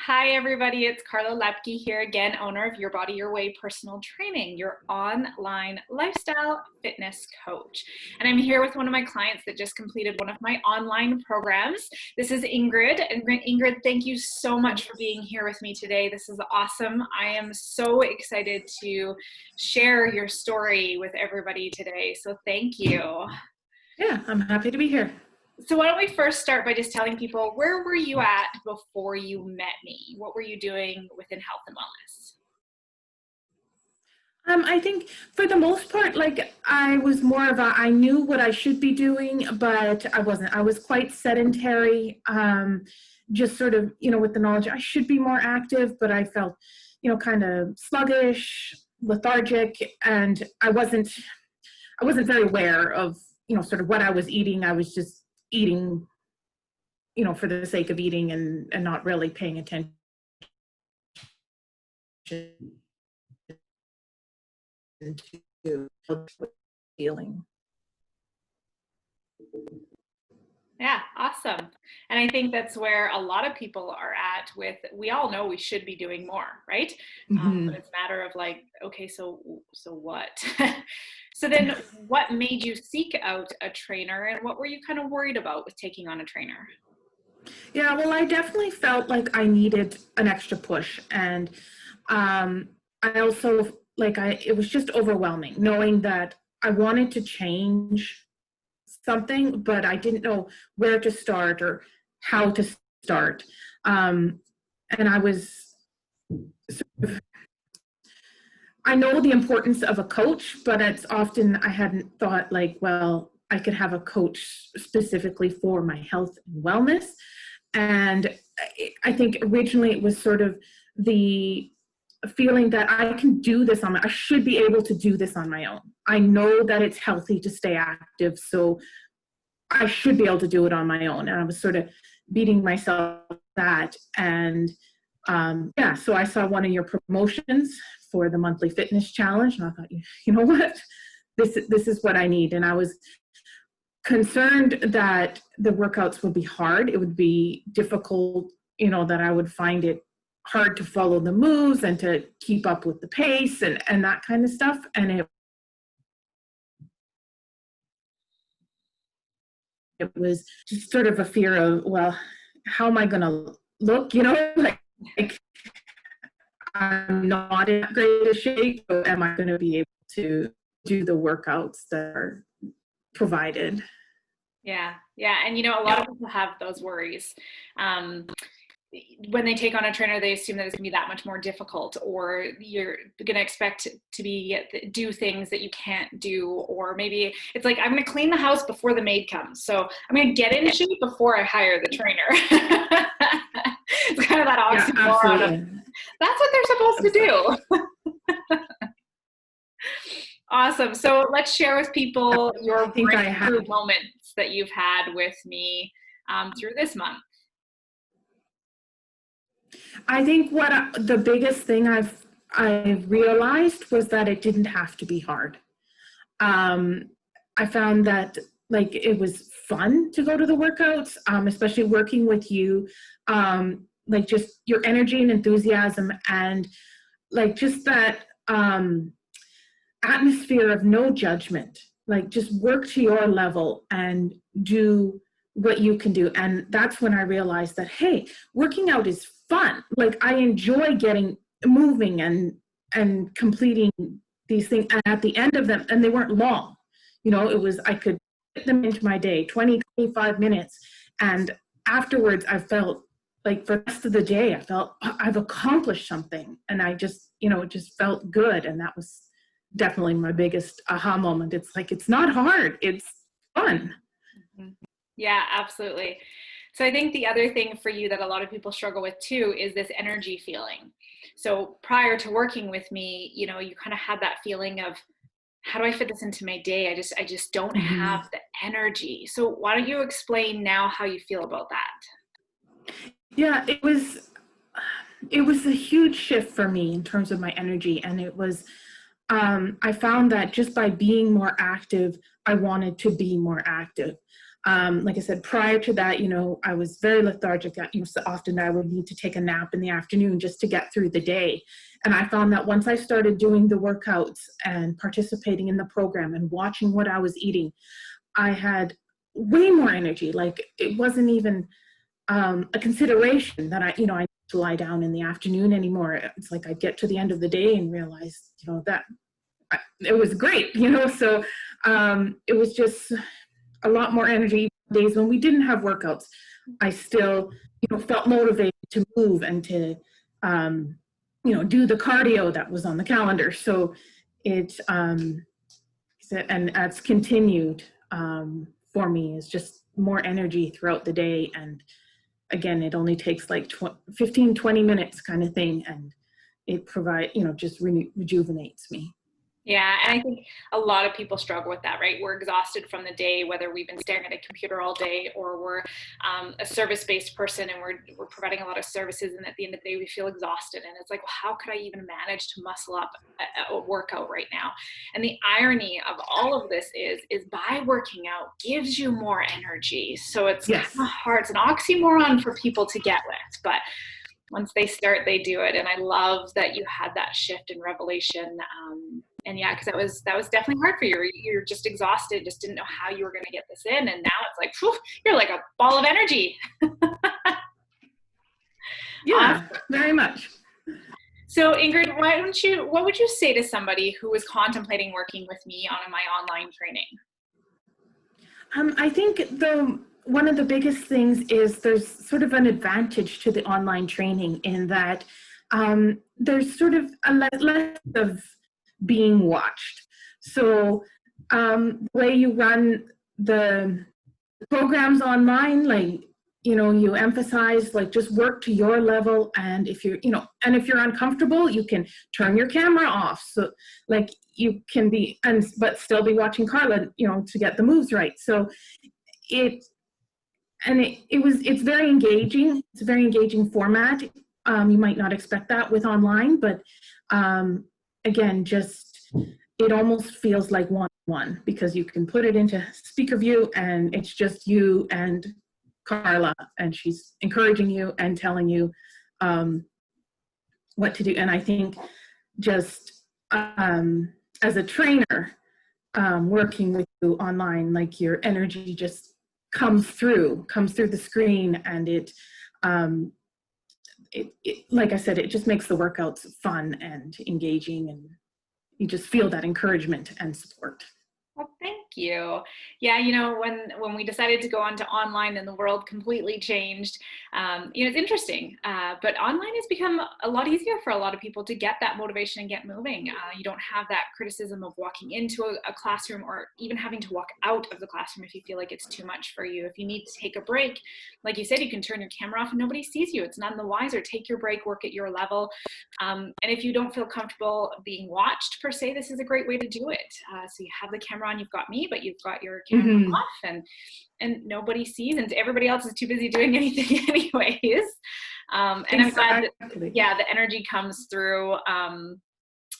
Hi, everybody. It's Carla Lepke here again, owner of Your Body, Your Way Personal Training, your online lifestyle fitness coach. And I'm here with one of my clients that just completed one of my online programs. This is Ingrid. And Ingrid, thank you so much for being here with me today. This is awesome. I am so excited to share your story with everybody today. So thank you. Yeah, I'm happy to be here. So why don't we first start by just telling people, where were you at before you met me? What were you doing within health and wellness? I think for the most part, I was more of I knew what I should be doing, but I wasn't. I was quite sedentary, just sort of, with the knowledge I should be more active, but I felt, kind of sluggish, lethargic, and I wasn't very aware of, sort of what I was eating. I was just eating, for the sake of eating and not really paying attention to feeling. Yeah, awesome. And I think that's where a lot of people are at with, we all know we should be doing more, right? But it's a matter of like, okay, so what? So then what made you seek out a trainer, and what were you kind of worried about with taking on a trainer? Yeah, well, I definitely felt like I needed an extra push. And I also, it was just overwhelming knowing that I wanted to change something, but I didn't know where to start or how to start. And I was I know the importance of a coach, but it's often I hadn't thought well, I could have a coach specifically for my health and wellness. And I think originally it was sort of the feeling that I can do this I should be able to do this on my own. I know that it's healthy to stay active, so I should be able to do it on my own. And I was sort of beating myself that. And so I saw one of your promotions for the monthly fitness challenge, and I thought, you know what, this is what I need. And I was concerned that the workouts would be hard. It would be difficult, that I would find it hard to follow the moves and to keep up with the pace and that kind of stuff. And it was just sort of a fear of, well, how am I going to look, like I'm not in great a shape, so am I going to be able to do the workouts that are provided? Yeah. And a lot of people have those worries. When they take on a trainer, they assume that it's going to be that much more difficult, or you're going to expect to do things that you can't do, or maybe it's like, I'm going to clean the house before the maid comes, so I'm going to get in shape before I hire the trainer. It's kind of that oxymoron of, that's what they're supposed to do. Awesome. So let's share with people your breakthrough moments that you've had with me through this month. I think the biggest thing I've realized was that it didn't have to be hard. I found that it was fun to go to the workouts, especially working with you, just your energy and enthusiasm, and just that atmosphere of no judgment. Just work to your level and do what you can do. And that's when I realized that, hey, working out is fun. I enjoy moving and completing these things. And at the end of them, and they weren't long, I could fit them into my day, 20, 25 minutes. And afterwards I felt for the rest of the day, I felt I've accomplished something. And I just, it just felt good. And that was definitely my biggest aha moment. It's it's not hard, it's fun. Yeah, absolutely. So I think the other thing for you that a lot of people struggle with too is this energy feeling. So prior to working with me, you kind of had that feeling of, how do I fit this into my day? I just don't have the energy. So why don't you explain now how you feel about that? Yeah, it was a huge shift for me in terms of my energy. And it was, I found that just by being more active, I wanted to be more active. Like I said, prior to that, I was very lethargic. So often I would need to take a nap in the afternoon just to get through the day. And I found that once I started doing the workouts and participating in the program and watching what I was eating, I had way more energy. Like it wasn't even a consideration that I need to lie down in the afternoon anymore. It's like I'd get to the end of the day and realize, that it was great, so it was just a lot more energy. Days when we didn't have workouts, I still, felt motivated to move and to, do the cardio that was on the calendar. So it, and it's continued for me, is just more energy throughout the day. And again, it only takes like 15, 20 minutes kind of thing. And it provides, just rejuvenates me. Yeah, and I think a lot of people struggle with that, right? We're exhausted from the day, whether we've been staring at a computer all day or we're a service-based person and we're providing a lot of services, and at the end of the day we feel exhausted, and it's like, well, how could I even manage to muscle up a workout right now? And the irony of all of this is by working out gives you more energy. So it's kind of hard. It's an oxymoron for people to get with, but once they start, they do it. And I love that you had that shift in revelation. And yeah, because that was definitely hard for you. You're just exhausted, just didn't know how you were going to get this in. And now it's like, whew, you're like a ball of energy. Yeah, very much. So Ingrid, what would you say to somebody who was contemplating working with me on my online training? I think one of the biggest things is there's sort of an advantage to the online training in that there's sort of a less of being watched. So the way you run the programs online, like, you emphasize like just work to your level, and if you're uncomfortable, you can turn your camera off. So like you can but still be watching Carla, to get the moves right. So it's very engaging. It's a very engaging format. You might not expect that with online, but again, it almost feels like one-on-one because you can put it into speaker view and it's just you and Carla, and she's encouraging you and telling you what to do. And I think just as a trainer, working with you online, like your energy just comes through the screen, and it like I said, it just makes the workouts fun and engaging, and you just feel that encouragement and support. Well, thank you. Yeah, when we decided to go on to online and the world completely changed, it's interesting, but online has become a lot easier for a lot of people to get that motivation and get moving. You don't have that criticism of walking into a classroom or even having to walk out of the classroom if you feel like it's too much for you. If you need to take a break, like you said, you can turn your camera off and nobody sees you. It's none the wiser. Take your break, work at your level. And if you don't feel comfortable being watched per se, this is a great way to do it. So you have the camera on, you've got me, but you've got your camera off, and nobody sees, and everybody else is too busy doing anything anyways. And I'm glad that, the energy comes through, and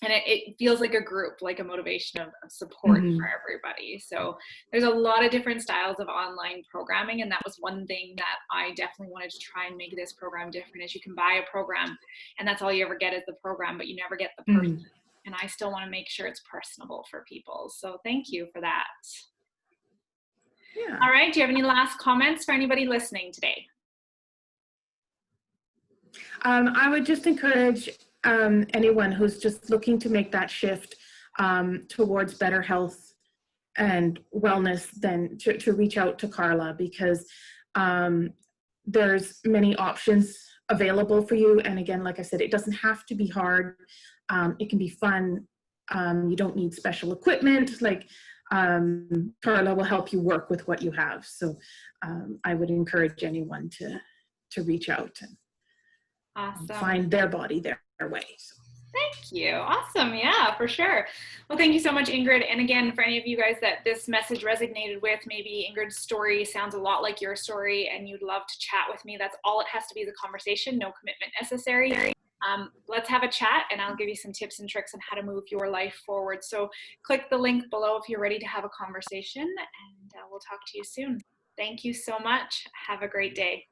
it feels like a group, like a motivation of support for everybody. So there's a lot of different styles of online programming, and that was one thing that I definitely wanted to try and make this program different, is you can buy a program and that's all you ever get is the program, but you never get the person. And I still want to make sure it's personable for people. So thank you for that. Yeah. All right. Do you have any last comments for anybody listening today? I would just encourage anyone who's just looking to make that shift towards better health and wellness, then to reach out to Carla, because there's many options available for you. And again, like I said, it doesn't have to be hard. It can be fun. You don't need special equipment. Like Carla will help you work with what you have. So I would encourage anyone to reach out and find their body their way. So. Thank you. Awesome. Yeah, for sure. Well, thank you so much, Ingrid. And again, for any of you guys that this message resonated with, maybe Ingrid's story sounds a lot like your story and you'd love to chat with me. That's all it has to be, is a conversation, no commitment necessary. Let's have a chat and I'll give you some tips and tricks on how to move your life forward. So click the link below if you're ready to have a conversation, and we'll talk to you soon. Thank you so much. Have a great day.